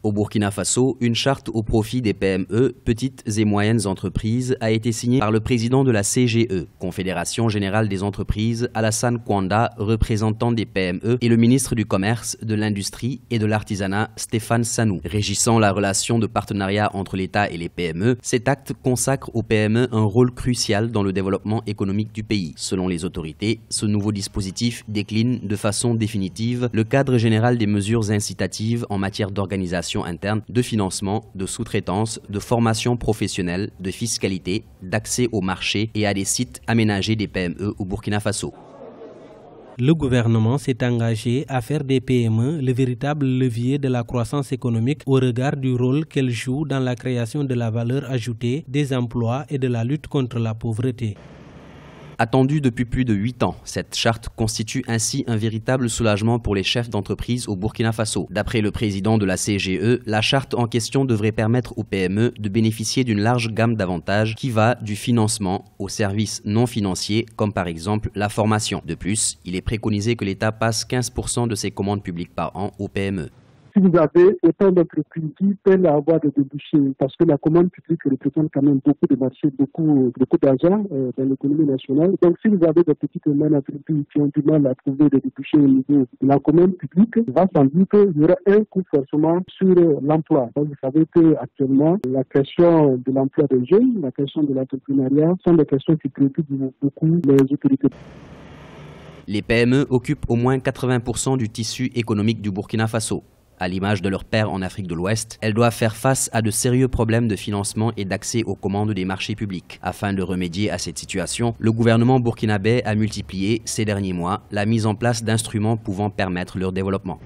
Au Burkina Faso, une charte au profit des PME, petites et moyennes entreprises, a été signée par le président de la CGE, Confédération Générale des Entreprises, Alassane Kwanda, représentant des PME, et le ministre du Commerce, de l'Industrie et de l'Artisanat, Stéphane Sanou. Régissant la relation de partenariat entre l'État et les PME, cet acte consacre aux PME un rôle crucial dans le développement économique du pays. Selon les autorités, ce nouveau dispositif décline de façon définitive le cadre général des mesures incitatives en matière d'organisation interne, de financement, de sous-traitance, de formation professionnelle, de fiscalité, d'accès au marché et à des sites aménagés des PME au Burkina Faso. Le gouvernement s'est engagé à faire des PME le véritable levier de la croissance économique au regard du rôle qu'elles jouent dans la création de la valeur ajoutée, des emplois et de la lutte contre la pauvreté. Attendue depuis plus de 8 ans, cette charte constitue ainsi un véritable soulagement pour les chefs d'entreprise au Burkina Faso. D'après le président de la CGE, la charte en question devrait permettre aux PME de bénéficier d'une large gamme d'avantages qui va du financement aux services non financiers, comme par exemple la formation. De plus, il est préconisé que l'État passe 15% de ses commandes publiques par an aux PME. Si vous avez autant d'entreprises qui peinent à avoir des débouchés, parce que la commande publique représente quand même beaucoup de marchés, beaucoup d'argent dans l'économie nationale. Donc si vous avez des petites et moyennes entreprises qui ont du mal à trouver des débouchés au niveau de la commande publique, il va sans doute qu'il y aura un coup forcément sur l'emploi. Donc vous savez qu'actuellement, la question de l'emploi des jeunes, la question de l'entrepreneuriat sont des questions qui préoccupent beaucoup les autorités. Les PME occupent au moins 80% du tissu économique du Burkina Faso. À l'image de leurs pairs en Afrique de l'Ouest, elles doivent faire face à de sérieux problèmes de financement et d'accès aux commandes des marchés publics. Afin de remédier à cette situation, le gouvernement burkinabé a multiplié, ces derniers mois, la mise en place d'instruments pouvant permettre leur développement.